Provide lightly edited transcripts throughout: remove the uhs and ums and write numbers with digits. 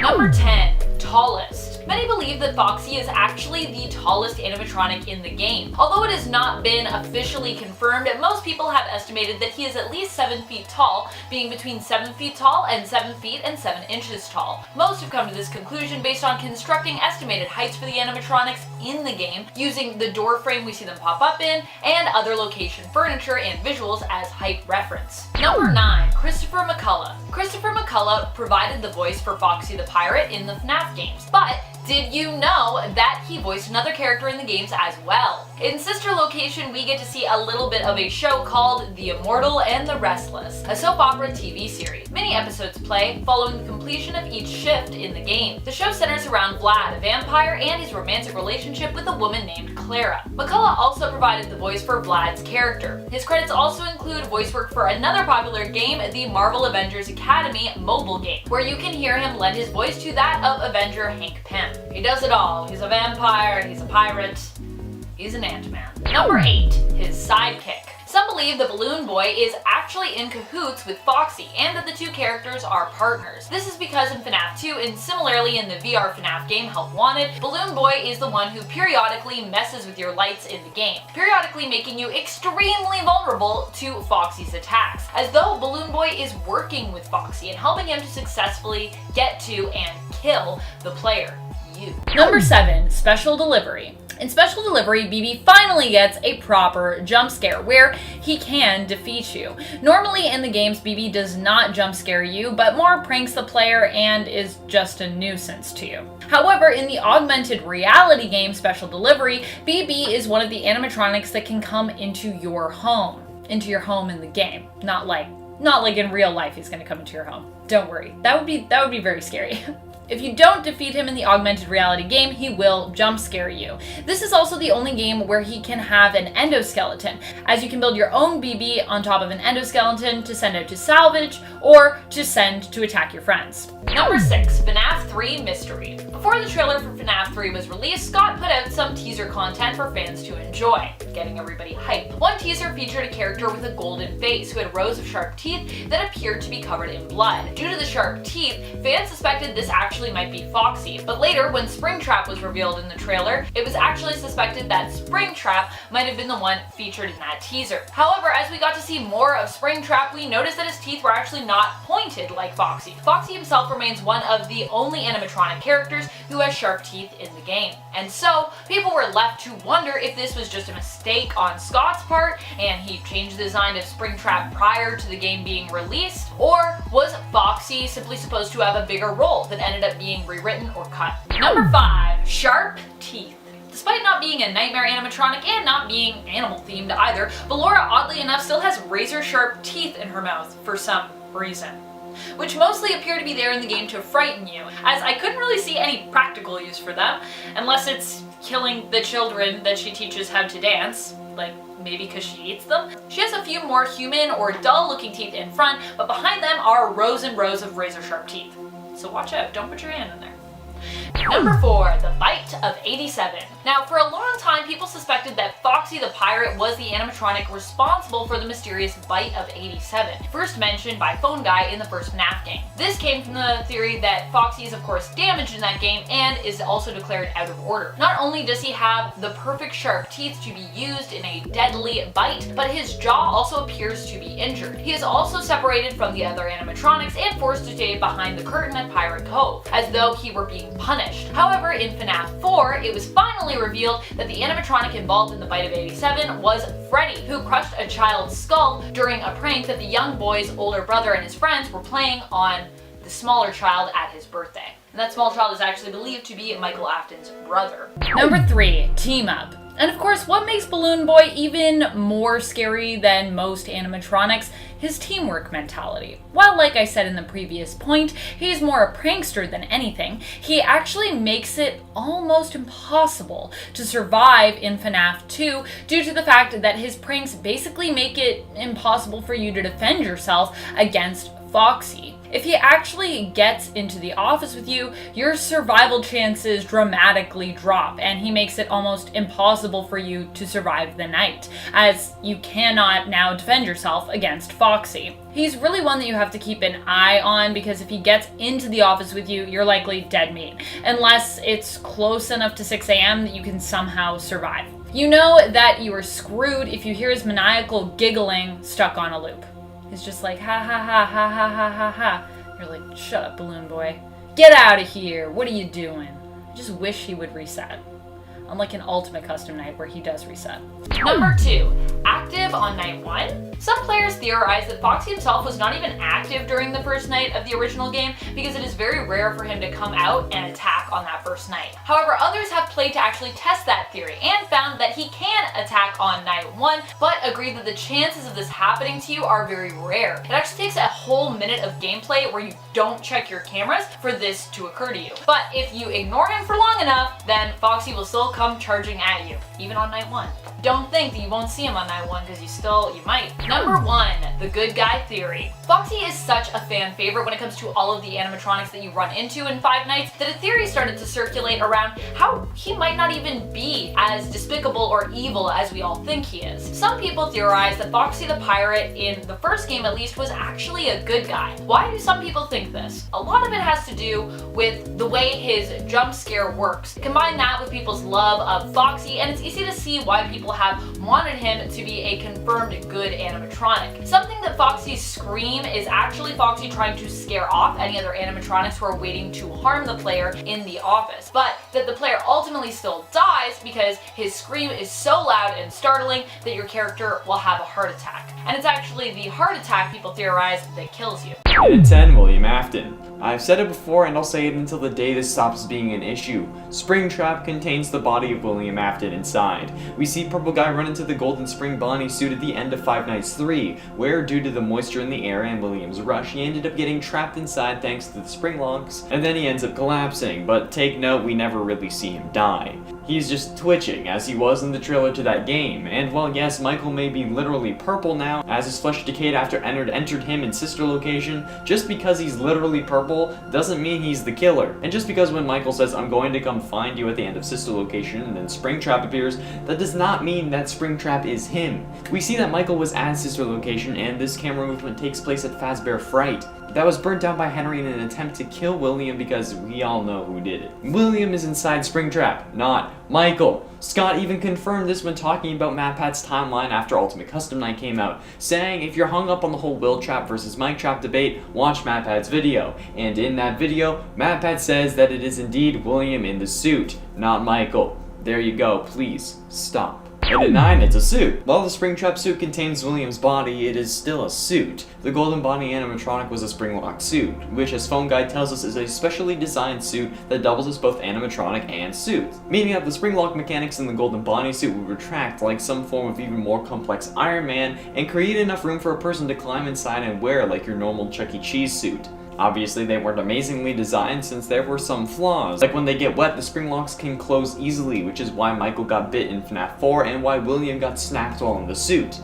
Number 10, tallest. Many believe that Foxy is actually the tallest animatronic in the game. Although it has not been officially confirmed, most people have estimated that he is at least 7 feet tall, being between 7 feet tall and 7 feet and 7 inches tall. Most have come to this conclusion based on constructing estimated heights for the animatronics in the game, using the door frame we see them pop up in, and other location furniture and visuals as height reference. Number 9, Christopher McCullough. Christopher McCullough provided the voice for Foxy the Pirate in the FNAF games, but did you know that he voiced another character in the games as well? In sister location, we get to see a little bit of a show called The Immortal and the Restless, a soap opera TV series. Many episodes play following the completion of each shift in the game. The show centers around Vlad, a vampire, and his romantic relationship with a woman named Clara. McCullough also provided the voice for Vlad's character. His credits also include voice work for another popular game, the Marvel Avengers Academy mobile game, where you can hear him lend his voice to that of Avenger Hank Pym. He does it all. He's a vampire, he's a pirate, he's an Ant-Man. Number 8, his sidekick. Some believe the Balloon Boy is actually in cahoots with Foxy, and that the two characters are partners. This is because in FNAF 2, and similarly in the VR FNAF game Help Wanted, Balloon Boy is the one who periodically messes with your lights in the game, periodically making you extremely vulnerable to Foxy's attacks, as though Balloon Boy is working with Foxy and helping him to successfully get to and kill the player. Number 7, Special Delivery. In Special Delivery, BB finally gets a proper jump scare where he can defeat you. Normally in the games, BB does not jump scare you, but more pranks the player and is just a nuisance to you. However, in the augmented reality game Special Delivery, BB is one of the animatronics that can come into your home in the game. Not like in real life he's going to come into your home. Don't worry. That would be very scary. If you don't defeat him in the augmented reality game, he will jump scare you. This is also the only game where he can have an endoskeleton, as you can build your own BB on top of an endoskeleton to send out to salvage or to send to attack your friends. Number 6, FNAF 3 Mystery. Before the trailer for FNAF 3 was released, Scott put out some teaser content for fans to enjoy, getting everybody hyped. One teaser featured a character with a golden face who had rows of sharp teeth that appeared to be covered in blood. Due to the sharp teeth, fans suspected this actually might be Foxy, but later when Springtrap was revealed in the trailer, it was actually suspected that Springtrap might have been the one featured in that teaser. However, as we got to see more of Springtrap, we noticed that his teeth were actually not pointed like Foxy. Foxy himself remains one of the only animatronic characters who has sharp teeth in the game. And so, people were left to wonder if this was just a mistake on Scott's part and he changed the design of Springtrap prior to the game being released, or was Foxy simply supposed to have a bigger role that ended up being rewritten or cut. Number 5, sharp teeth. Despite not being a nightmare animatronic and not being animal themed either, Ballora oddly enough still has razor sharp teeth in her mouth for some reason, which mostly appear to be there in the game to frighten you, as I couldn't really see any practical use for them, unless it's killing the children that she teaches how to dance, like maybe because she eats them. She has a few more human or dull looking teeth in front, but behind them are rows and rows of razor sharp teeth. So watch out, don't put your hand in there. Number 4, the Bite of 87. Now, for a long time, people suspected that Foxy the Pirate was the animatronic responsible for the mysterious Bite of 87, first mentioned by Phone Guy in the first FNAF game. This came from the theory that Foxy is of course damaged in that game and is also declared out of order. Not only does he have the perfect sharp teeth to be used in a deadly bite, but his jaw also appears to be injured. He is also separated from the other animatronics and forced to stay behind the curtain at Pirate Cove, as though he were being punished. However, in FNAF 4, it was finally revealed that the animatronic involved in the Bite of 87 was Freddy, who crushed a child's skull during a prank that the young boy's older brother and his friends were playing on the smaller child at his birthday. And that small child is actually believed to be Michael Afton's brother. Number 3, Team Up. And of course, what makes Balloon Boy even more scary than most animatronics? His teamwork mentality. While, like I said in the previous point, he's more a prankster than anything, he actually makes it almost impossible to survive in FNAF 2 due to the fact that his pranks basically make it impossible for you to defend yourself against Foxy. If he actually gets into the office with you, your survival chances dramatically drop, and he makes it almost impossible for you to survive the night, as you cannot now defend yourself against Foxy. He's really one that you have to keep an eye on, because if he gets into the office with you, you're likely dead meat, unless it's close enough to 6 a.m. that you can somehow survive. You know that you are screwed if you hear his maniacal giggling stuck on a loop. He's just like, ha ha ha ha ha ha ha ha. You're like, shut up, balloon boy. Get out of here. What are you doing? I just wish he would reset. Unlike an Ultimate Custom Night where he does reset. Number 2, active on night 1. Some players theorize that Foxy himself was not even active during the first night of the original game because it is very rare for him to come out and attack on that first night. However, others have played to actually test that theory and found that he can attack on night 1, but agree that the chances of this happening to you are very rare. It actually takes a whole minute of gameplay where you don't check your cameras for this to occur to you. But if you ignore him for long enough, then Foxy will still come charging at you, even on night 1. Don't think that you won't see him on night 1, because you might. Number 1, the good guy theory. Foxy is such a fan favorite when it comes to all of the animatronics that you run into in Five Nights that a theory started to circulate around how he might not even be as despicable or evil as we all think he is. Some people theorize that Foxy the Pirate, in the first game at least, was actually a good guy. Why do some people think this? A lot of it has to do with the way his jump scare works. Combine that with people's love of Foxy, and it's easy to see why people have wanted him to be a confirmed good animatronic. Something that Foxy's scream is actually Foxy trying to scare off any other animatronics who are waiting to harm the player in the office, but that the player ultimately still dies because his scream is so loud and startling that your character will have a heart attack. And it's actually the heart attack people theorize that kills you. And at 10, William Afton. I've said it before and I'll say it until the day this stops being an issue. Springtrap contains the body of William Afton inside. We see Purple Guy run into the Golden Spring Bonnie suit at the end of Five Nights 3, where due to the moisture in the air and William's rush, he ended up getting trapped inside thanks to the spring locks, and then he ends up collapsing, but take note, we never really see him die. He's just twitching, as he was in the trailer to that game, and while yes, Michael may be literally purple now, as his flesh decayed after Ennard entered him in Sister Location, just because he's literally purple doesn't mean he's the killer. And just because when Michael says, I'm going to come find you at the end of Sister Location, and then Springtrap appears, that does not mean that Springtrap is him. We see that Michael was at Sister Location, and this camera movement takes place at Fazbear Fright. That was burnt down by Henry in an attempt to kill William because we all know who did it. William is inside Springtrap, not Michael. Scott even confirmed this when talking about MatPat's timeline after Ultimate Custom Night came out, saying if you're hung up on the whole Will Trap versus Mike Trap debate, watch MatPat's video. And in that video, MatPat says that it is indeed William in the suit, not Michael. There you go, please, stop. And at 9, it's a suit. While the Springtrap suit contains William's body, it is still a suit. The Golden Bonnie animatronic was a spring-locked suit, which as Phone Guide tells us is a specially designed suit that doubles as both animatronic and suit. Meaning that the spring-lock mechanics in the Golden Bonnie suit would retract like some form of even more complex Iron Man and create enough room for a person to climb inside and wear like your normal Chuck E. Cheese suit. Obviously, they weren't amazingly designed since there were some flaws. Like when they get wet, the spring locks can close easily, which is why Michael got bit in FNAF 4 and why William got snapped while in the suit.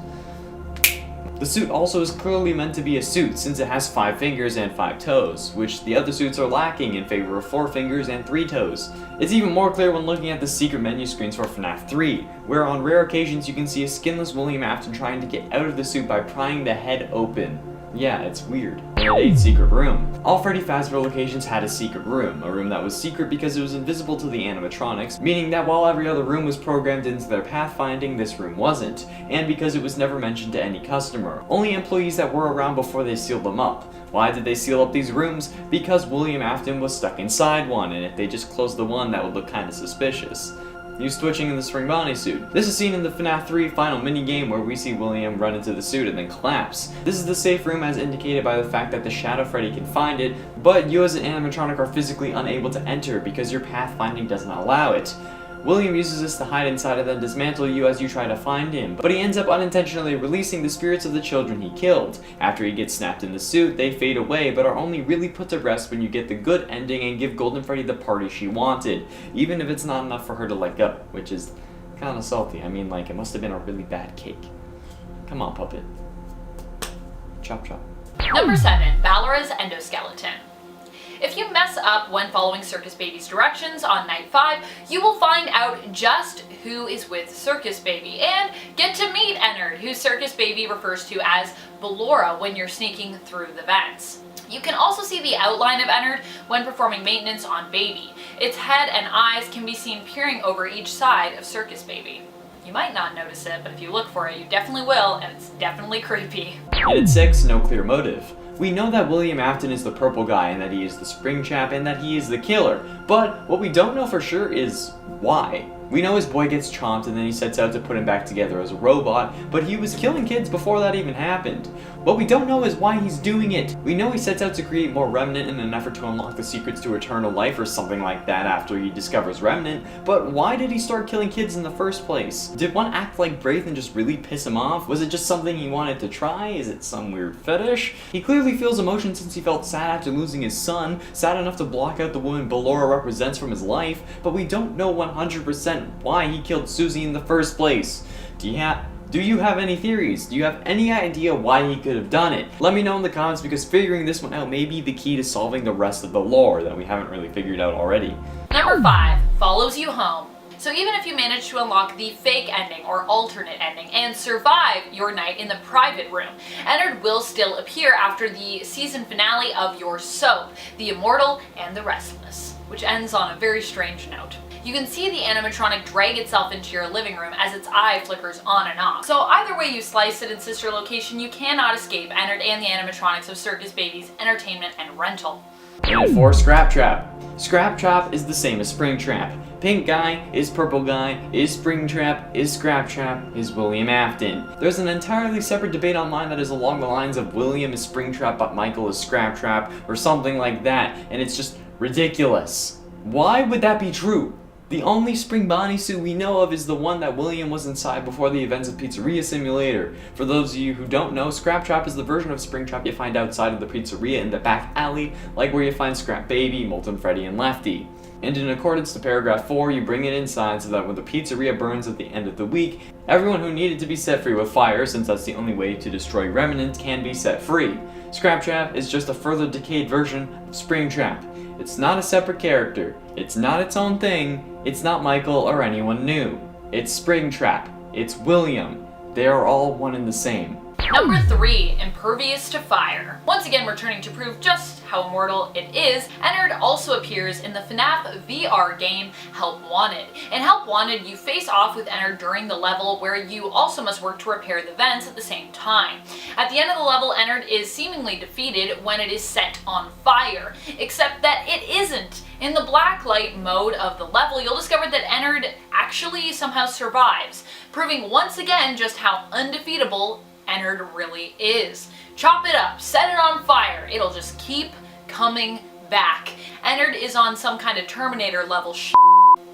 The suit also is clearly meant to be a suit since it has 5 fingers and 5 toes, which the other suits are lacking in favor of 4 fingers and 3 toes. It's even more clear when looking at the secret menu screens for FNAF 3, where on rare occasions you can see a skinless William Afton trying to get out of the suit by prying the head open. Yeah, it's weird. And at 8, secret room. All Freddy Fazbear locations had a secret room, a room that was secret because it was invisible to the animatronics, meaning that while every other room was programmed into their pathfinding, this room wasn't, and because it was never mentioned to any customer. Only employees that were around before they sealed them up. Why did they seal up these rooms? Because William Afton was stuck inside one, and if they just closed the one, that would look kinda suspicious. He was twitching in the Spring Bonnie suit. This is seen in the FNAF 3 final minigame where we see William run into the suit and then collapse. This is the safe room as indicated by the fact that the Shadow Freddy can find it, but you as an animatronic are physically unable to enter because your pathfinding doesn't allow it. William uses this to hide inside and then dismantle you as you try to find him, but he ends up unintentionally releasing the spirits of the children he killed. After he gets snapped in the suit, they fade away, but are only really put to rest when you get the good ending and give Golden Freddy the party she wanted, even if it's not enough for her to let go, which is kinda salty. I mean, like, it must have been a really bad cake. Come on, puppet. Chop chop. Number 7. Ballara's endoskeleton. If you mess up when following Circus Baby's directions on night 5, you will find out just who is with Circus Baby and get to meet Ennard, who Circus Baby refers to as Ballora when you're sneaking through the vents. You can also see the outline of Ennard when performing maintenance on Baby. Its head and eyes can be seen peering over each side of Circus Baby. You might not notice it, but if you look for it, you definitely will, and it's definitely creepy. And at 6, no clear motive. We know that William Afton is the purple guy and that he is the Springtrap and that he is the killer, but what we don't know for sure is why. We know his boy gets chomped and then he sets out to put him back together as a robot, but he was killing kids before that even happened. What we don't know is why he's doing it. We know he sets out to create more Remnant in an effort to unlock the secrets to eternal life or something like that after he discovers Remnant, but why did he start killing kids in the first place? Did one act like Braith and just really piss him off? Was it just something he wanted to try? Is it some weird fetish? He clearly feels emotion since he felt sad after losing his son, sad enough to block out the woman Ballora represents from his life, but we don't know 100% why he killed Susie in the first place. Do you have any theories? Do you have any idea why he could have done it? Let me know in the comments because figuring this one out may be the key to solving the rest of the lore that we haven't really figured out already. Number 5. Follows you home. So even if you manage to unlock the fake ending or alternate ending and survive your night in the private room, Ennard will still appear after the season finale of your soap, The Immortal and the Restless, which ends on a very strange note. You can see the animatronic drag itself into your living room as its eye flickers on and off. So either way you slice it in sister location, you cannot escape Ennard and the animatronics of Circus Baby's entertainment and rental. And 4, Scraptrap. Scraptrap is the same as Springtrap. Pink guy is purple guy, is Springtrap, is Scraptrap, is William Afton. There's an entirely separate debate online that is along the lines of William is Springtrap but Michael is Scraptrap or something like that, and it's just ridiculous. Why would that be true? The only Spring Bonnie suit we know of is the one that William was inside before the events of Pizzeria Simulator. For those of you who don't know, Scraptrap is the version of Springtrap you find outside of the pizzeria in the back alley, like where you find Scrap Baby, Molten Freddy, and Lefty. And in accordance to paragraph 4, you bring it inside so that when the pizzeria burns at the end of the week, everyone who needed to be set free with fire, since that's the only way to destroy remnants, can be set free. Scraptrap is just a further decayed version of Springtrap. It's not a separate character, it's not its own thing, it's not Michael or anyone new. It's Springtrap, it's William, they are all one and the same. Number 3, impervious to fire. Once again returning to prove just how immortal it is, Ennard also appears in the FNAF VR game Help Wanted. In Help Wanted, you face off with Ennard during the level where you also must work to repair the vents at the same time. At the end of the level, Ennard is seemingly defeated when it is set on fire, except that it isn't. In the blacklight mode of the level, you'll discover that Ennard actually somehow survives, proving once again just how undefeatable Ennard really is. Chop it up, set it on fire, it'll just keep coming back. Ennard is on some kind of Terminator level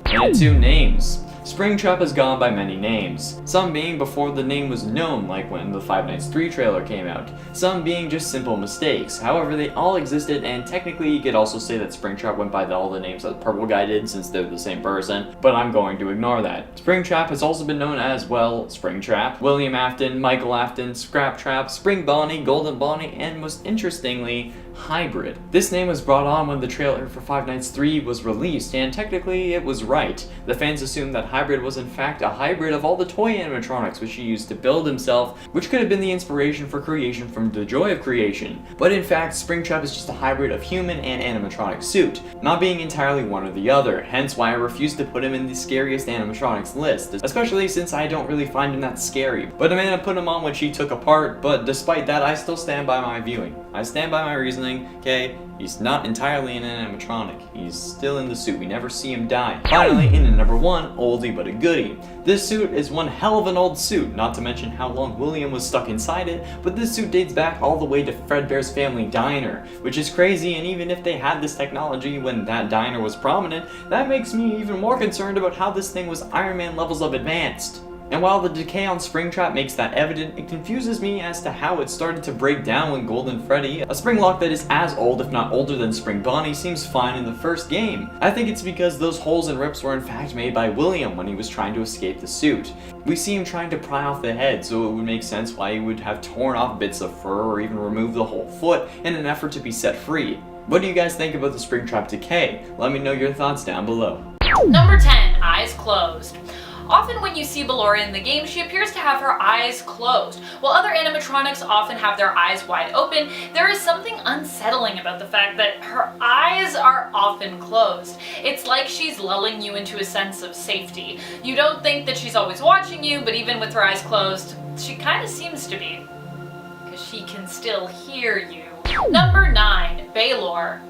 And 2 names. Springtrap has gone by many names, some being before the name was known, like when the Five Nights 3 trailer came out, some being just simple mistakes. However, they all existed, and technically you could also say that Springtrap went by all the names that the purple guy did since they're the same person, but I'm going to ignore that. Springtrap has also been known as, well, Springtrap, William Afton, Michael Afton, Scraptrap, Spring Bonnie, Golden Bonnie, and most interestingly, Hybrid. This name was brought on when the trailer for Five Nights 3 was released, and technically it was right. The fans assumed that Hybrid was in fact a hybrid of all the toy animatronics which he used to build himself, which could have been the inspiration for creation from The Joy of Creation. But in fact, Springtrap is just a hybrid of human and animatronic suit, not being entirely one or the other, hence why I refused to put him in the scariest animatronics list, especially since I don't really find him that scary. But Amanda put him on when she took apart, but despite that, I still stand by my viewing. I stand by my reasoning, okay? He's not entirely an animatronic. He's still in the suit. We never see him die. Finally, in at number 1, oldie but a goodie. This suit is one hell of an old suit, not to mention how long William was stuck inside it, but this suit dates back all the way to Fredbear's family diner, which is crazy, and even if they had this technology when that diner was prominent, that makes me even more concerned about how this thing was Iron Man levels of advanced. And while the decay on Springtrap makes that evident, it confuses me as to how it started to break down when Golden Freddy, a spring lock that is as old if not older than Spring Bonnie, seems fine in the first game. I think it's because those holes and rips were in fact made by William when he was trying to escape the suit. We see him trying to pry off the head, so it would make sense why he would have torn off bits of fur or even removed the whole foot in an effort to be set free. What do you guys think about the Springtrap decay? Let me know your thoughts down below. Number 10, eyes closed. Often when you see Ballora in the game, she appears to have her eyes closed. While other animatronics often have their eyes wide open, there is something unsettling about the fact that her eyes are often closed. It's like she's lulling you into a sense of safety. You don't think that she's always watching you, but even with her eyes closed, she kind of seems to be. Because she can still hear you. Number 9, Baylor.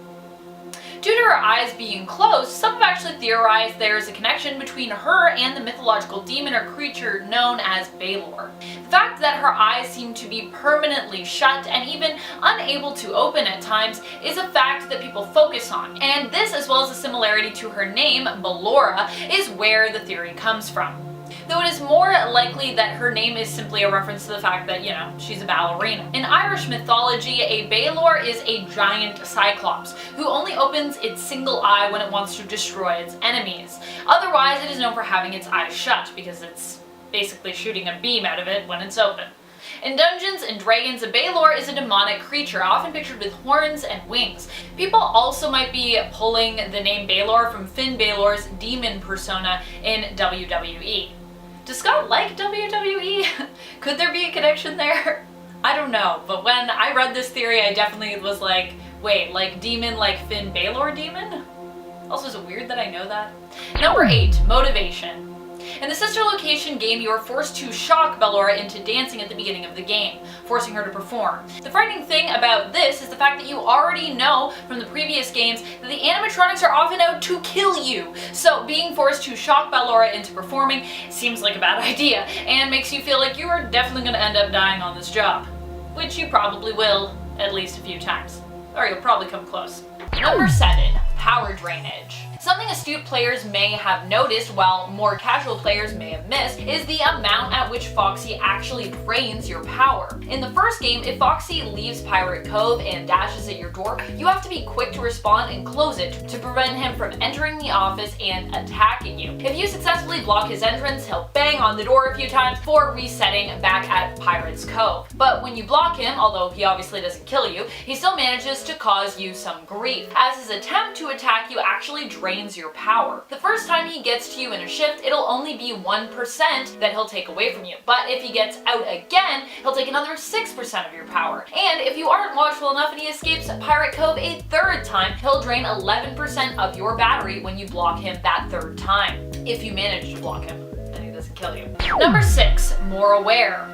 Due to her eyes being closed, some have actually theorized there is a connection between her and the mythological demon or creature known as Baylor. The fact that her eyes seem to be permanently shut and even unable to open at times is a fact that people focus on, and this, as well as the similarity to her name, Ballora, is where the theory comes from. Though it is more likely that her name is simply a reference to the fact that, you know, she's a ballerina. In Irish mythology, a Baylor is a giant cyclops who only opens its single eye when it wants to destroy its enemies. Otherwise, it is known for having its eyes shut because it's basically shooting a beam out of it when it's open. In Dungeons & Dragons, a Baylor is a demonic creature, often pictured with horns and wings. People also might be pulling the name Baylor from Finn Balor's demon persona in WWE. Does Scott like WWE? Could there be a connection there? I don't know, but when I read this theory, I definitely was like, wait, like demon like Finn Balor demon? Also, is it weird that I know that? Number 8, motivation. In the sister location game, you are forced to shock Ballora into dancing at the beginning of the game, forcing her to perform. The frightening thing about this is the fact that you already know from the previous games that the animatronics are often out to kill you. So being forced to shock Ballora into performing seems like a bad idea, and makes you feel like you are definitely going to end up dying on this job. Which you probably will, at least a few times. Or you'll probably come close. Number 7, power drainage. Something astute players may have noticed, while more casual players may have missed, is the amount at which Foxy actually drains your power. In the first game, if Foxy leaves Pirate Cove and dashes at your door, you have to be quick to respond and close it to prevent him from entering the office and attacking you. If you successfully block his entrance, he'll bang on the door a few times before resetting back at Pirate's Cove. But when you block him, although he obviously doesn't kill you, he still manages to cause you some grief, as his attempt to attack you actually drains your power. The first time he gets to you in a shift, it'll only be 1% that he'll take away from you. But if he gets out again, he'll take another 6% of your power. And if you aren't watchful enough and he escapes Pirate Cove a third time, he'll drain 11% of your battery when you block him that third time. If you manage to block him, and he doesn't kill you. Number 6, more aware.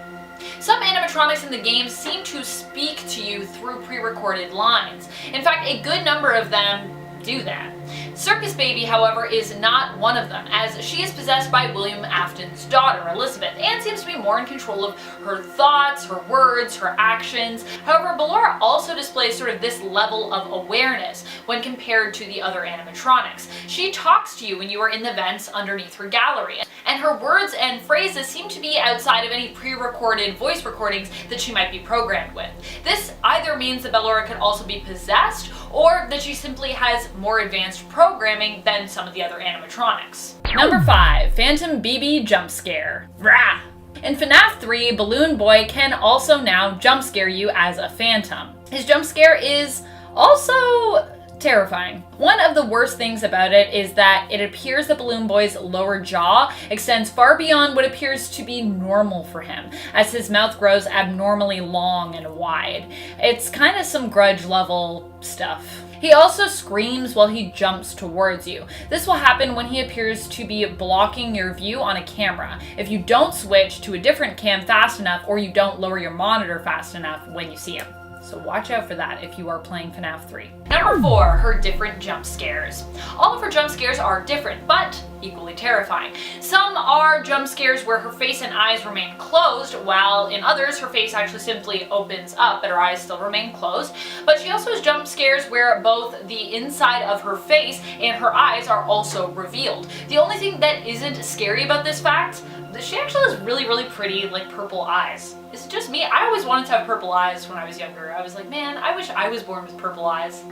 Some animatronics in the game seem to speak to you through pre-recorded lines. In fact, a good number of them do that. Circus Baby, however, is not one of them, as she is possessed by William Afton's daughter, Elizabeth, and seems to be more in control of her thoughts, her words, her actions. However, Ballora also displays sort of this level of awareness when compared to the other animatronics. She talks to you when you are in the vents underneath her gallery, and her words and phrases seem to be outside of any pre-recorded voice recordings that she might be programmed with. This either means that Ballora could also be possessed, or that she simply has more advanced programming than some of the other animatronics. Number 5, Phantom BB Jump Scare. Rah! In FNAF 3, Balloon Boy can also now jump scare you as a phantom. His jump scare is also terrifying. One of the worst things about it is that it appears that Balloon Boy's lower jaw extends far beyond what appears to be normal for him, as his mouth grows abnormally long and wide. It's kind of some Grudge level stuff. He also screams while he jumps towards you. This will happen when he appears to be blocking your view on a camera, if you don't switch to a different cam fast enough or you don't lower your monitor fast enough when you see him. So watch out for that if you are playing FNAF 3. Number 4, her different jump scares. All of her jump scares are different, but equally terrifying. Some are jump scares where her face and eyes remain closed, while in others her face actually simply opens up but her eyes still remain closed. But she also has jump scares where both the inside of her face and her eyes are also revealed. The only thing that isn't scary about this fact, she actually has really pretty like purple eyes. Is it just me? I always wanted to have purple eyes when I was younger. I was like, man, I wish I was born with purple eyes.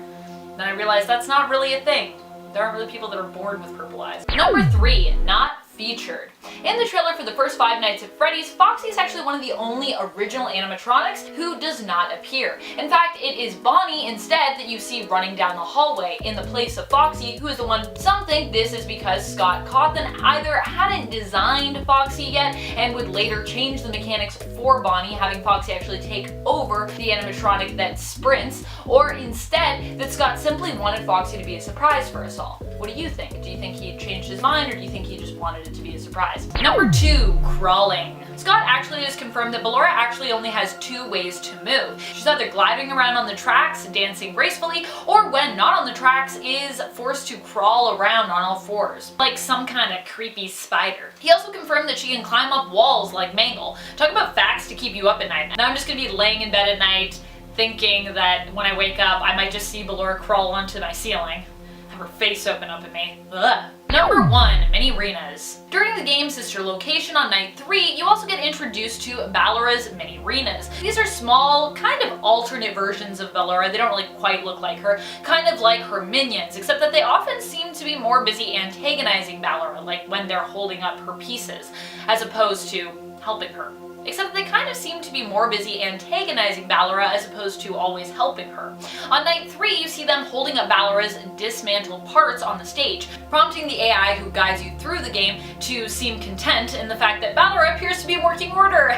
Then I realized that's not really a thing. There aren't really people that are born with purple eyes. Number 3, not featured. In the trailer for the first 5 Nights at Freddy's, Foxy is actually one of the only original animatronics who does not appear. In fact, it is Bonnie instead that you see running down the hallway in the place of Foxy, who is the one. Some think this is because Scott Cawthon either hadn't designed Foxy yet and would later change the mechanics for Bonnie, having Foxy actually take over the animatronic that sprints, or instead that Scott simply wanted Foxy to be a surprise for us all. What do you think? Do you think he changed his mind, or do you think he just wanted it to be a surprise? Number 2, crawling. Scott actually has confirmed that Ballora actually only has 2 ways to move. She's either gliding around on the tracks, dancing gracefully, or when not on the tracks is forced to crawl around on all 4s, like some kind of creepy spider. He also confirmed that she can climb up walls like Mangle. Talk about facts to keep you up at night. Now I'm just gonna be laying in bed at night thinking that when I wake up I might just see Ballora crawl onto my ceiling, have her face open up at me. Ugh. Number 1, mini arenas. During the game's sister location on night 3, you also get introduced to Ballora's mini arenas. These are small, kind of alternate versions of Ballora. They don't really quite look like her, kind of like her minions, except that they often seem to be more busy antagonizing Ballora, like when they're holding up her pieces, as opposed to helping her. Except they kind of seem to be more busy antagonizing Ballora as opposed to always helping her. On night 3, you see them holding up Ballora's dismantled parts on the stage, prompting the AI who guides you through the game to seem content in the fact that Ballora appears to be in working order.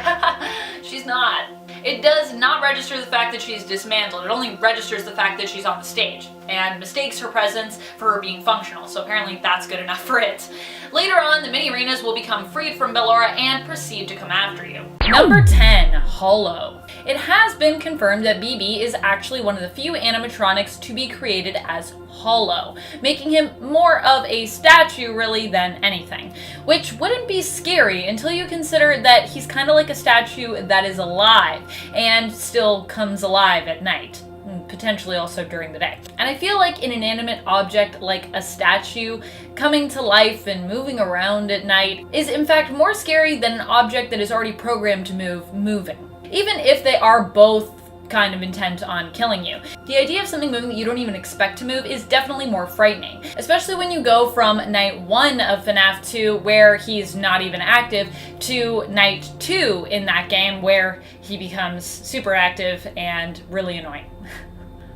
She's not. It does not register the fact that she's dismantled, it only registers the fact that she's on the stage, and mistakes her presence for her being functional, so apparently that's good enough for it. Later on, the mini arenas will become freed from Ballora and proceed to come after you. Number 10, Hollow. It has been confirmed that BB is actually one of the few animatronics to be created as hollow, making him more of a statue really than anything, which wouldn't be scary until you consider that he's kind of like a statue that is alive and still comes alive at night, potentially also during the day. And I feel like an inanimate object like a statue coming to life and moving around at night is in fact more scary than an object that is already programmed to move moving, even if they are both kind of intent on killing you. The idea of something moving that you don't even expect to move is definitely more frightening, especially when you go from night 1 of FNAF 2 where he's not even active to night 2 in that game where he becomes super active and really annoying.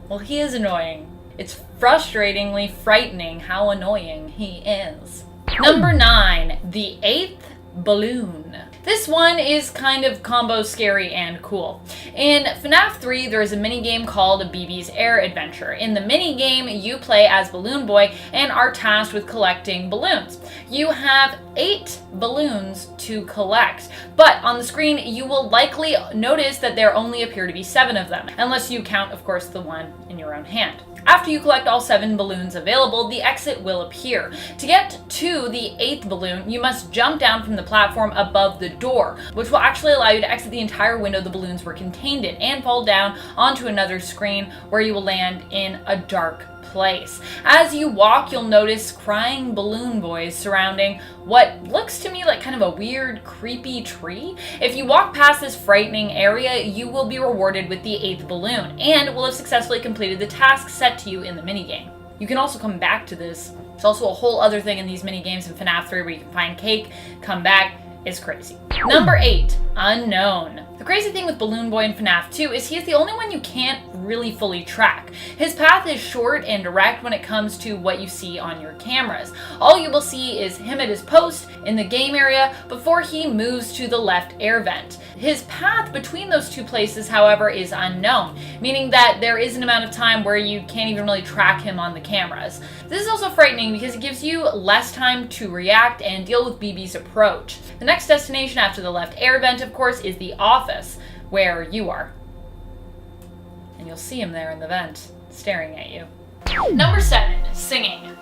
Well, he is annoying. It's frustratingly frightening how annoying he is. Number 9, the 8th balloon. This one is kind of combo scary and cool. In FNAF 3, there is a minigame called BB's Air Adventure. In the minigame, you play as Balloon Boy and are tasked with collecting balloons. You have 8 balloons to collect, but on the screen you will likely notice that there only appear to be 7 of them, unless you count, of course, the one in your own hand. After you collect all 7 balloons available, the exit will appear. To get to the 8th balloon, you must jump down from the platform above the door, which will actually allow you to exit the entire window the balloons were contained in and fall down onto another screen where you will land in a dark place. As you walk, you'll notice crying balloon boys surrounding what looks to me like kind of a weird, creepy tree. If you walk past this frightening area, you will be rewarded with the 8th balloon and will have successfully completed the task set to you in the minigame. You can also come back to this. There's also a whole other thing in these minigames in FNAF 3 where you can find cake, come back. It's crazy. Number 8, Unknown. The crazy thing with Balloon Boy in FNAF 2 is he is the only one you can't really fully track. His path is short and direct when it comes to what you see on your cameras. All you will see is him at his post in the game area before he moves to the left air vent. His path between those 2 places, however, is unknown, meaning that there is an amount of time where you can't even really track him on the cameras. This is also frightening because it gives you less time to react and deal with BB's approach. The next destination after the left air vent, of course, is the office, where you are. And you'll see him there in the vent, staring at you. Number 7, Singing.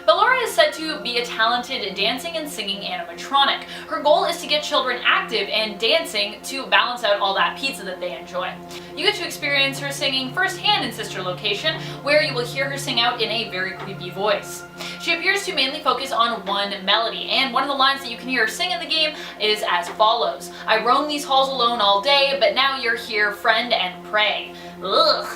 Ballora Ballora is said to be a talented dancing and singing animatronic. Her goal is to get children active and dancing to balance out all that pizza that they enjoy. You get to experience her singing firsthand in Sister Location, where you will hear her sing out in a very creepy voice. She appears to mainly focus on one melody, and one of the lines that you can hear her sing in the game is as follows: "I roam these halls alone all day, but now you're here, friend, and pray." Ugh.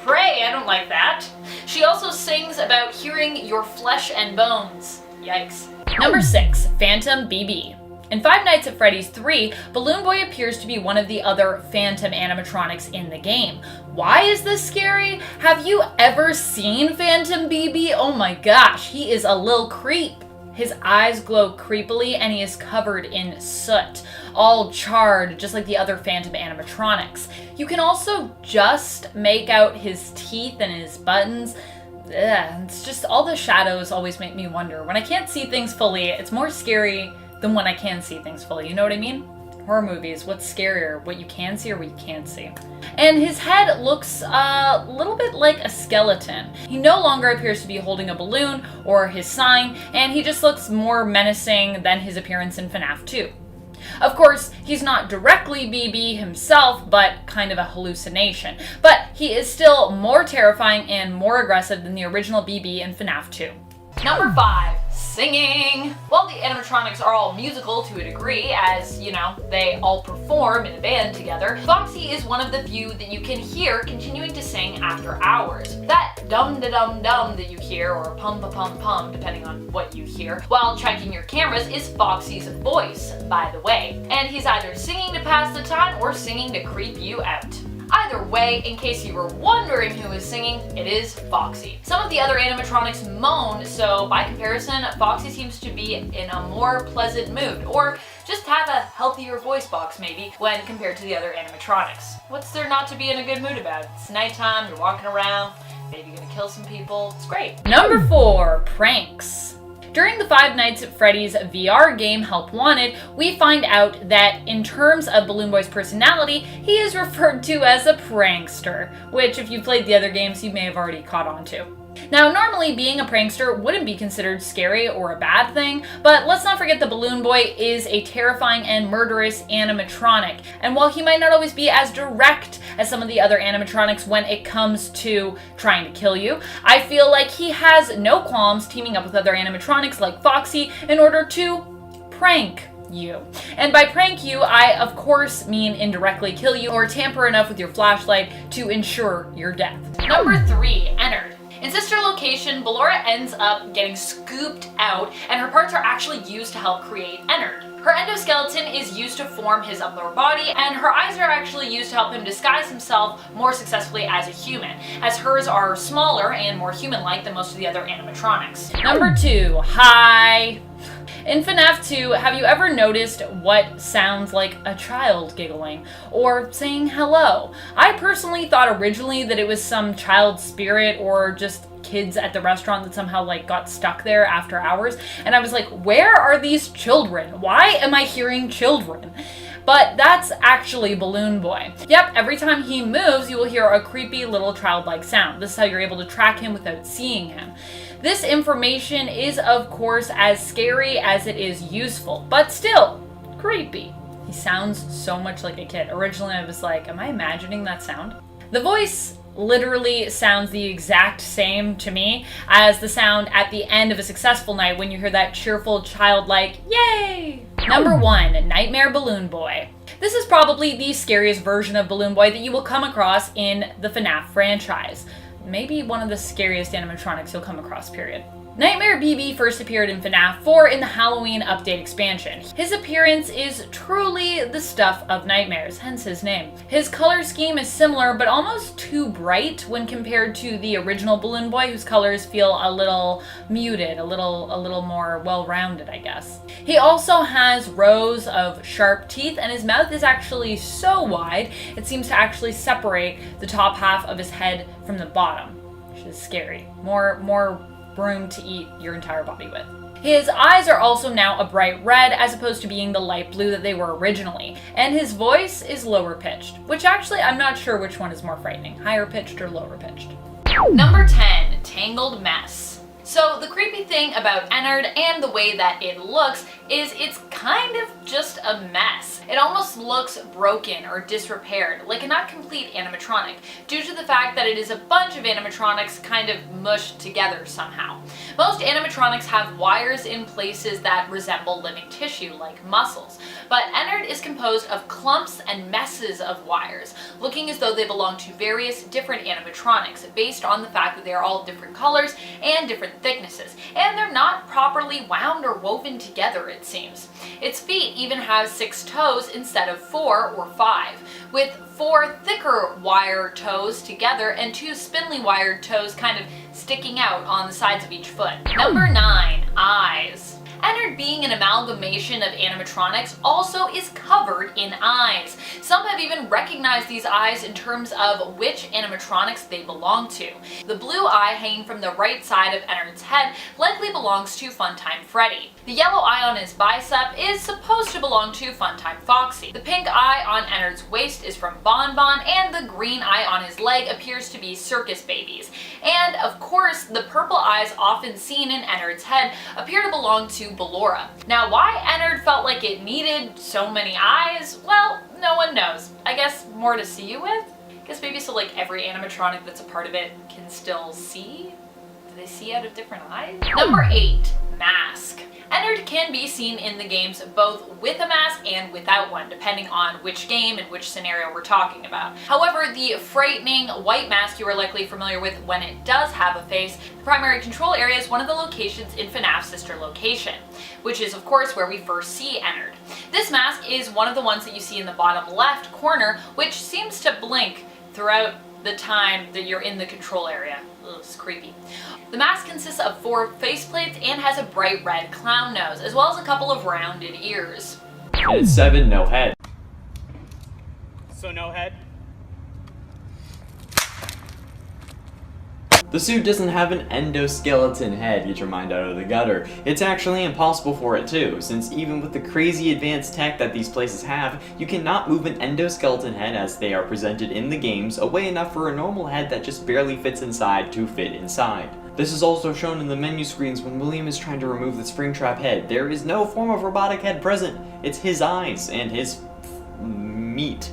Pray, I don't like that. She also sings about hearing your flesh and bones. Yikes. Number 6, Phantom BB. In Five Nights at Freddy's 3, Balloon Boy appears to be one of the other Phantom animatronics in the game. Why is this scary? Have you ever seen Phantom BB? Oh my gosh, he is a little creep. His eyes glow creepily and he is covered in soot, all charred just like the other Phantom animatronics. You can also just make out his teeth and his buttons. It's just all the shadows always make me wonder. When I can't see things fully, it's more scary than when I can see things fully. You know what I mean? Horror movies, what's scarier? What you can see or what you can't see? And his head looks a little bit like a skeleton. He no longer appears to be holding a balloon or his sign, and he just looks more menacing than his appearance in FNAF 2. Of course, he's not directly BB himself, but kind of a hallucination. But he is still more terrifying and more aggressive than the original BB in FNAF 2. Number 5, singing. While the animatronics are all musical to a degree, as, you know, they all perform in a band together, Foxy is one of the few that you can hear continuing to sing after hours. That dum-da-dum-dum that you hear, or pum-pa-pum-pum, depending on what you hear, while checking your cameras is Foxy's voice, by the way. And he's either singing to pass the time or singing to creep you out. Either way, in case you were wondering who is singing, it is Foxy. Some of the other animatronics moan, so by comparison, Foxy seems to be in a more pleasant mood, or just have a healthier voice box maybe, when compared to the other animatronics. What's there not to be in a good mood about? It's nighttime, you're walking around, maybe you're gonna kill some people, it's great. Number 4, pranks. During the Five Nights at Freddy's VR game Help Wanted, we find out that in terms of Balloon Boy's personality, he is referred to as a prankster, which if you played the other games, you may have already caught on to. Now, normally being a prankster wouldn't be considered scary or a bad thing, but let's not forget that Balloon Boy is a terrifying and murderous animatronic. And while he might not always be as direct as some of the other animatronics when it comes to trying to kill you, I feel like he has no qualms teaming up with other animatronics like Foxy in order to prank you. And by prank you, I of course mean indirectly kill you or tamper enough with your flashlight to ensure your death. Number 3, Ennard. In Sister Location, Ballora ends up getting scooped out, and her parts are actually used to help create Ennard. Her endoskeleton is used to form his upper body, and her eyes are actually used to help him disguise himself more successfully as a human, as hers are smaller and more human-like than most of the other animatronics. Number 2, hi. In FNAF 2, have you ever noticed what sounds like a child giggling or saying hello? I personally thought originally that it was some child spirit or just kids at the restaurant that somehow like got stuck there after hours, and I was like, where are these children? Why am I hearing children? But that's actually Balloon Boy. Yep, every time he moves, you will hear a creepy little childlike sound. This is how you're able to track him without seeing him. This information is, of course, as scary as it is useful, but still creepy. He sounds so much like a kid. Originally, I was like, am I imagining that sound? The voice literally sounds the exact same to me as the sound at the end of a successful night when you hear that cheerful, childlike, yay! Number 1, Nightmare Balloon Boy. This is probably the scariest version of Balloon Boy that you will come across in the FNAF franchise. Maybe one of the scariest animatronics you'll come across, period. Nightmare BB first appeared in FNAF 4 in the Halloween Update expansion. His appearance is truly the stuff of nightmares, hence his name. His color scheme is similar, but almost too bright when compared to the original Balloon Boy, whose colors feel a little muted, a little more well-rounded, I guess. He also has rows of sharp teeth, and his mouth is actually so wide, it seems to actually separate the top half of his head from the bottom, which is scary. More room to eat your entire body with. His eyes are also now a bright red as opposed to being the light blue that they were originally, and his voice is lower pitched, which actually I'm not sure which one is more frightening, higher pitched or lower pitched. Number 10, Tangled Mess. So the creepy thing about Ennard and the way that it looks is it's kind of just a mess. It almost looks broken or disrepaired, like a not complete animatronic, due to the fact that it is a bunch of animatronics kind of mushed together somehow. Most animatronics have wires in places that resemble living tissue, like muscles, but Ennard is composed of clumps and messes of wires, looking as though they belong to various different animatronics, based on the fact that they are all different colors and different thicknesses, and they're not properly wound or woven together, it seems. Its feet even have 6 toes instead of 4 or 5, with 4 thicker wire toes together and 2 spindly wired toes kind of sticking out on the sides of each foot. Number 9, eyes. Ennard, being an amalgamation of animatronics, also is covered in eyes. Some have even recognized these eyes in terms of which animatronics they belong to. The blue eye hanging from the right side of Ennard's head likely belongs to Funtime Freddy. The yellow eye on his bicep is supposed to belong to Funtime Foxy. The pink eye on Ennard's waist is from Bon Bon, and the green eye on his leg appears to be Circus Babies. And of course, the purple eyes often seen in Ennard's head appear to belong to Ballora. Now, why Ennard felt like it needed so many eyes, well, no one knows. I guess more to see you with? I guess maybe so like every animatronic that's a part of it can still see? Do they see out of different eyes? Number 8, mask. Ennard can be seen in the games both with a mask and without one, depending on which game and which scenario we're talking about. However, the frightening white mask you are likely familiar with when it does have a face, the primary control area is one of the locations in FNAF's sister location, which is of course where we first see Ennard. This mask is one of the ones that you see in the bottom left corner, which seems to blink throughout the time that you're in the control area. Ugh, it's creepy. The mask consists of 4 faceplates and has a bright red clown nose, as well as a couple of rounded ears. And it's 7, no head. So no head? The suit doesn't have an endoskeleton head, get your mind out of the gutter. It's actually impossible for it too, since even with the crazy advanced tech that these places have, you cannot move an endoskeleton head as they are presented in the games away enough for a normal head that just barely fits inside to fit inside. This is also shown in the menu screens when William is trying to remove the Springtrap head. There is no form of robotic head present. It's his eyes and his meat.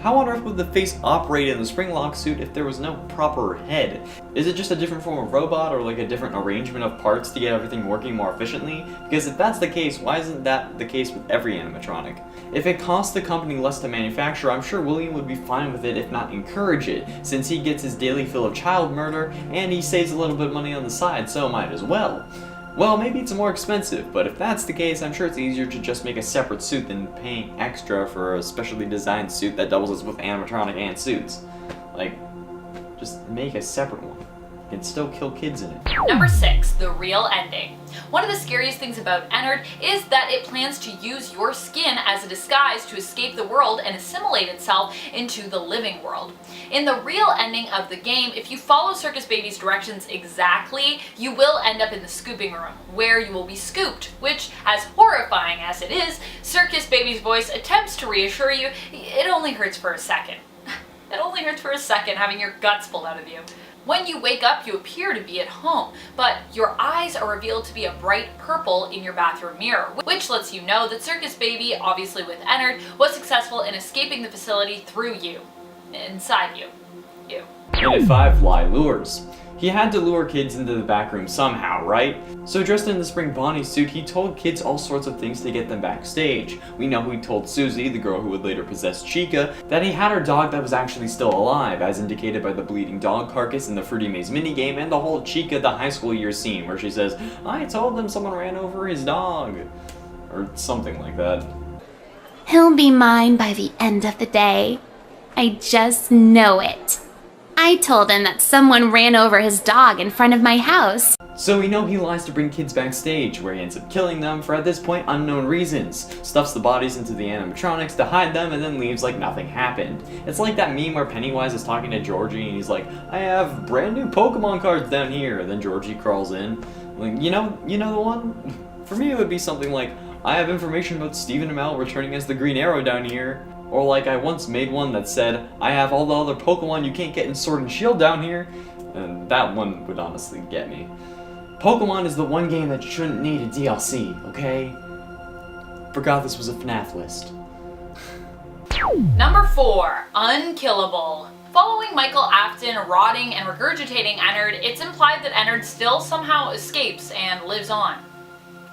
How on earth would the face operate in the Springlock suit if there was no proper head? Is it just a different form of robot or like a different arrangement of parts to get everything working more efficiently? Because if that's the case, why isn't that the case with every animatronic? If it costs the company less to manufacture, I'm sure William would be fine with it if not encourage it, since he gets his daily fill of child murder and he saves a little bit of money on the side, so might as well. Well, maybe it's more expensive, but if that's the case, I'm sure it's easier to just make a separate suit than paying extra for a specially designed suit that doubles as both animatronic and suits. Like, just make a separate one. You can still kill kids in it. Number 6, the real ending. One of the scariest things about Ennard is that it plans to use your skin as a disguise to escape the world and assimilate itself into the living world. In the real ending of the game, if you follow Circus Baby's directions exactly, you will end up in the scooping room, where you will be scooped, which, as horrifying as it is, Circus Baby's voice attempts to reassure you, it only hurts for a second. It only hurts for a second having your guts pulled out of you. When you wake up, you appear to be at home, but your eyes are revealed to be a bright purple in your bathroom mirror, which lets you know that Circus Baby, obviously with Ennard, was successful in escaping the facility through you. Inside you. You. And at 5, lie lures. He had to lure kids into the back room somehow, right? So dressed in the Spring Bonnie suit, he told kids all sorts of things to get them backstage. We know he told Susie, the girl who would later possess Chica, that he had her dog that was actually still alive, as indicated by the bleeding dog carcass in the Fruity Maze minigame and the whole Chica the high school year scene where she says, "I told them someone ran over his dog," or something like that. He'll be mine by the end of the day. I just know it. I told him that someone ran over his dog in front of my house. So we know he lies to bring kids backstage, where he ends up killing them for at this point unknown reasons, stuffs the bodies into the animatronics to hide them, and then leaves like nothing happened. It's like that meme where Pennywise is talking to Georgie and he's like, "I have brand new Pokemon cards down here," and then Georgie crawls in. Like, you know the one? For me it would be something like, "I have information about Stephen Amell returning as the Green Arrow down here." Or like I once made one that said, "I have all the other Pokemon you can't get in Sword and Shield down here." and that one would honestly get me. Pokemon is the one game that shouldn't need a DLC, okay? Forgot this was a FNAF list. Number 4, Unkillable. Following Michael Afton rotting and regurgitating Ennard, it's implied that Ennard still somehow escapes and lives on.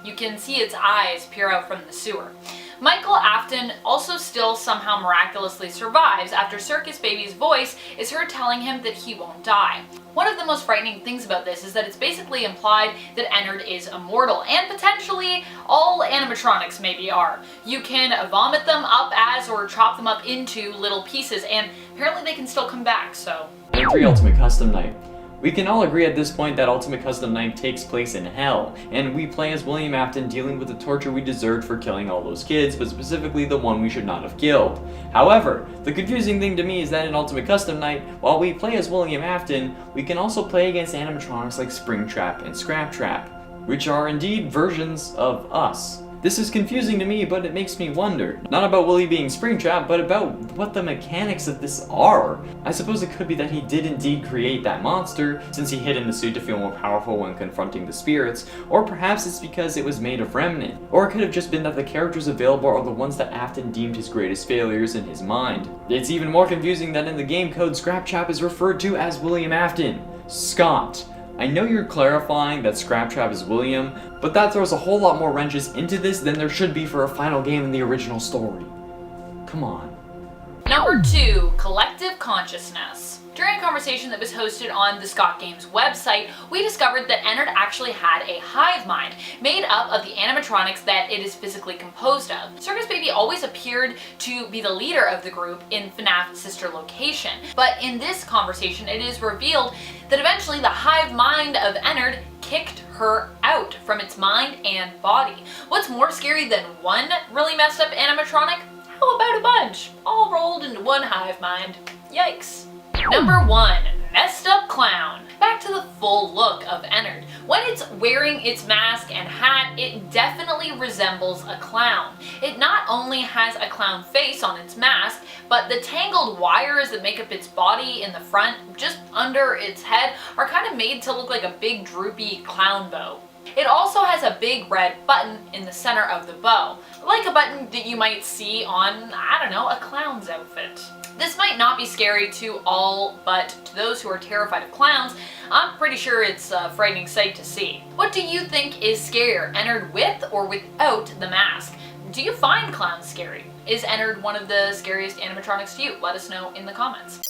You can see its eyes peer out from the sewer. Michael Afton also still somehow miraculously survives after Circus Baby's voice is heard telling him that he won't die. One of the most frightening things about this is that it's basically implied that Ennard is immortal, and potentially all animatronics maybe are. You can vomit them up as or chop them up into little pieces, and apparently they can still come back, so... Entry Ultimate Custom Night. We can all agree at this point that Ultimate Custom Night takes place in hell, and we play as William Afton dealing with the torture we deserved for killing all those kids, but specifically the one we should not have killed. However, the confusing thing to me is that in Ultimate Custom Night, while we play as William Afton, we can also play against animatronics like Springtrap and Scraptrap, which are indeed versions of us. This is confusing to me, but it makes me wonder. Not about Willie being Springtrap, but about what the mechanics of this are. I suppose it could be that he did indeed create that monster, since he hid in the suit to feel more powerful when confronting the spirits, or perhaps it's because it was made of remnant. Or it could have just been that the characters available are the ones that Afton deemed his greatest failures in his mind. It's even more confusing that in the game code, Scraptrap is referred to as William Afton. Scott. I know you're clarifying that Scraptrap is William, but that throws a whole lot more wrenches into this than there should be for a final game in the original story. Come on. Number 2, Collective Consciousness. During a conversation that was hosted on the Scott Games website, we discovered that Ennard actually had a hive mind, made up of the animatronics that it is physically composed of. Circus Baby always appeared to be the leader of the group in FNAF Sister Location, but in this conversation it is revealed that eventually the hive mind of Ennard kicked her out from its mind and body. What's more scary than one really messed up animatronic? How about a bunch, all rolled into one hive mind? Yikes. Number 1, Messed Up Clown. Back to the full look of Ennard. When it's wearing its mask and hat, it definitely resembles a clown. It not only has a clown face on its mask, but the tangled wires that make up its body in the front, just under its head, are kind of made to look like a big droopy clown bow. It also has a big red button in the center of the bow, like a button that you might see on, I don't know, a clown's outfit. This might not be scary to all, but to those who are terrified of clowns, I'm pretty sure it's a frightening sight to see. What do you think is scarier, Ennard with or without the mask? Do you find clowns scary? Is Ennard one of the scariest animatronics to you? Let us know in the comments.